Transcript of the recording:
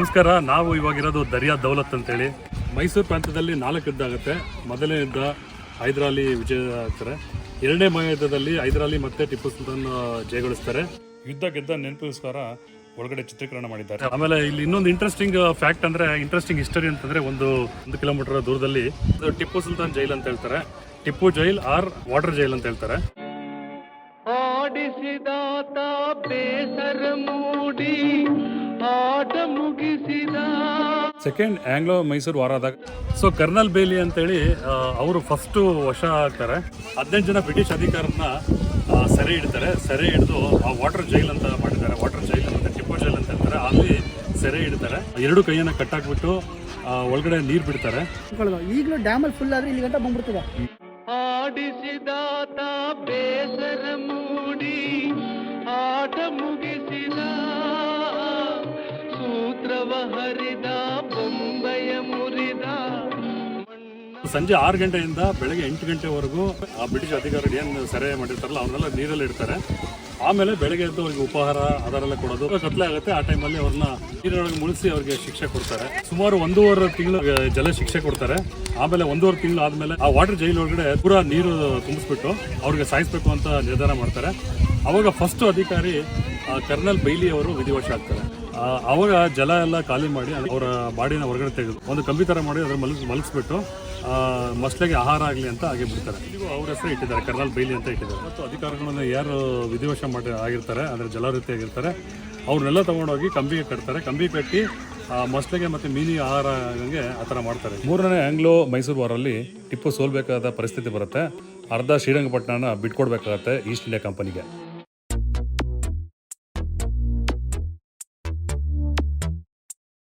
ನಮಸ್ಕಾರ. ನಾವು ಇವಾಗಿರೋದು ದರಿಯಾ ದೌಲತ್ ಅಂತೇಳಿ. ಮೈಸೂರು ಪ್ರಾಂತ್ಯದಲ್ಲಿ 4 ಯುದ್ಧ ಆಗುತ್ತೆ. ಮೊದಲನೇ ಯುದ್ಧ ಹೈದರಾಲಿ ವಿಜಯ ಆಗ್ತಾರೆ. ಎರಡನೇ ಮಹಾಯುದ್ಧದಲ್ಲಿ ಹೈದರಾಲಿ ಮತ್ತೆ ಟಿಪ್ಪು ಸುಲ್ತಾನ್ ಜಯಗಳಿಸ್ತಾರೆ. ಯುದ್ಧ ಗೆದ್ದ ನೆನಪಿಗೋಸ್ಕರ ಒಳಗಡೆ ಚಿತ್ರೀಕರಣ ಮಾಡಿದ್ದಾರೆ. ಆಮೇಲೆ ಇಲ್ಲಿ ಇನ್ನೊಂದು ಇಂಟ್ರೆಸ್ಟಿಂಗ್ ಫ್ಯಾಕ್ಟ್ ಅಂದ್ರೆ, ಇಂಟ್ರೆಸ್ಟಿಂಗ್ ಹಿಸ್ಟರಿ ಅಂತಂದ್ರೆ, ಒಂದು ಕಿಲೋಮೀಟರ್ ದೂರದಲ್ಲಿ ಟಿಪ್ಪು ಸುಲ್ತಾನ್ ಜೈಲ್ ಅಂತ ಹೇಳ್ತಾರೆ. Tipu jail or water jail ಅಂತ ಹೇಳ್ತಾರೆ. ಸೆಕೆಂಡ್ ಆಂಗ್ಲೋ ಮೈಸೂರು ವಾರದಾಗ ಕರ್ನಲ್ ಬೇಲಿ ಅಂತೇಳಿ ಅವರು ಫಸ್ಟ್ ವಶ ಆಗ್ತಾರೆ. 18 ಜನ ಬ್ರಿಟಿಷ್ ಅಧಿಕಾರನ್ನ ಸೆರೆ ಹಿಡ್ತಾರೆ. ಸೆರೆ ಹಿಡಿದು ಆ ವಾಟರ್ ಜೈಲ್ ಅಂತ ಮಾಡಿದ್ದಾರೆ. ವಾಟರ್ ಜೈಲ್ ಮತ್ತೆ ಟಿಪ್ಪು ಜೈಲ್ ಅಂತ ಹೇಳ್ತಾರೆ. ಅಲ್ಲಿ ಸೆರೆ ಹಿಡ್ತಾರೆ. 2 ಕೈಯನ್ನ ಕಟ್ಟಾಕ್ಬಿಟ್ಟು ಒಳಗಡೆ ನೀರು ಬಿಡ್ತಾರೆ. ಈಗಲೂ ಡ್ಯಾಮಲ್ಲಿ ಫುಲ್ ಆದ್ರೆ ಇಲ್ಲಿ ಗಂಟ ಬಂದ್ಬಿಡ್ತದೆ. ಆಡಿಸಿದಾತ ಬೇಸರ ಮೂಡಿ ಆಟ ಮುಗಿಸಿದ, ಸೂತ್ರವ ಹರಿದ ಬೊಂಬೆಯ ಮುರಿದ. ಸಂಜೆ 6 ಗಂಟೆಯಿಂದ ಬೆಳಗ್ಗೆ 8 ಗಂಟೆವರೆಗೂ ಆ ಬ್ರಿಟಿಷ್ ಅಧಿಕಾರಿಗಳು ಏನು ಸೆರೆ ಮಾಡಿರ್ತಾರಲ್ಲ ಅವನ್ನೆಲ್ಲ ನೀರಲ್ಲಿ ಇಡ್ತಾರೆ. ಆಮೇಲೆ ಬೆಳಗ್ಗೆ ಎದ್ದು ಅವ್ರಿಗೆ ಉಪಹಾರ ಅದರೆಲ್ಲ ಕೊಡೋದು. ಕತ್ಲೆ ಆಗುತ್ತೆ. ಆ ಟೈಮಲ್ಲಿ ಅವ್ರನ್ನ ನೀರೊಳಗೆ ಮುಳುಗಿಸಿ ಅವ್ರಿಗೆ ಶಿಕ್ಷೆ ಕೊಡ್ತಾರೆ. ಸುಮಾರು 1.5 ತಿಂಗಳು ಜಲ ಶಿಕ್ಷೆ ಕೊಡ್ತಾರೆ. ಆಮೇಲೆ 1.5 ತಿಂಗಳು ಆದ್ಮೇಲೆ ಆ ವಾಟರ್ ಜೈಲ್ ಒಳಗಡೆ ಪೂರಾ ನೀರು ತುಂಬಿಸ್ಬಿಟ್ಟು ಅವ್ರಿಗೆ ಸಾಯಿಸ್ಬೇಕು ಅಂತ ನಿರ್ಧಾರ ಮಾಡ್ತಾರೆ. ಅವಾಗ ಫಸ್ಟ್ ಅಧಿಕಾರಿ ಕರ್ನಲ್ ಬೈಲಿ ಅವರು ವಿಧಿವಶ ಆಗ್ತಾರೆ. ಅವಾಗ ಜಲ ಎಲ್ಲ ಖಾಲಿ ಮಾಡಿ ಅವರ ಬಾಡಿನ ಹೊರಗಡೆ ತೆಗೆದು ಒಂದು ಕಂಬಿ ಥರ ಮಾಡಿ ಅದ್ರ ಮಲಗಿಸ್ಬಿಟ್ಟು ಮೊಸಳೆಗೆ ಆಹಾರ ಆಗಲಿ ಅಂತ ಹಾಗೆ ಬಿಡ್ತಾರೆ. ಇದು ಅವ್ರ ಹೆಸರು ಇಟ್ಟಿದ್ದಾರೆ, ಕರ್ನಲ್ ಬೈಲಿ ಅಂತ ಇಟ್ಟಿದ್ದಾರೆ. ಮತ್ತು ಅಧಿಕಾರಿಗಳನ್ನ ಯಾರು ವಿಧಿವಶ ಆಗಿರ್ತಾರೆ, ಅಂದರೆ ಜಲವೃತ್ತಿ ಆಗಿರ್ತಾರೆ, ಅವ್ರನ್ನೆಲ್ಲ ತೊಗೊಂಡೋಗಿ ಕಂಬಿಗೆ ಕಟ್ತಾರೆ. ಕಂಬಿ ಕಟ್ಟಿ ಮೊಸಳೆಗೆ ಮತ್ತು ಮೀನಿಗೆ ಆಹಾರ ಆಗಂಗೆ ಆ ಥರ ಮಾಡ್ತಾರೆ. 3ನೇ ಆಂಗ್ಲೋ ಮೈಸೂರು ವಾರಲ್ಲಿ ಟಿಪ್ಪು ಸೋಲ್ಬೇಕಾದ ಪರಿಸ್ಥಿತಿ ಬರುತ್ತೆ. ಅರ್ಧ ಶ್ರೀರಂಗಪಟ್ಟಣನ ಬಿಟ್ಕೊಡ್ಬೇಕಾಗತ್ತೆ ಈಸ್ಟ್ ಇಂಡಿಯಾ ಕಂಪನಿಗೆ.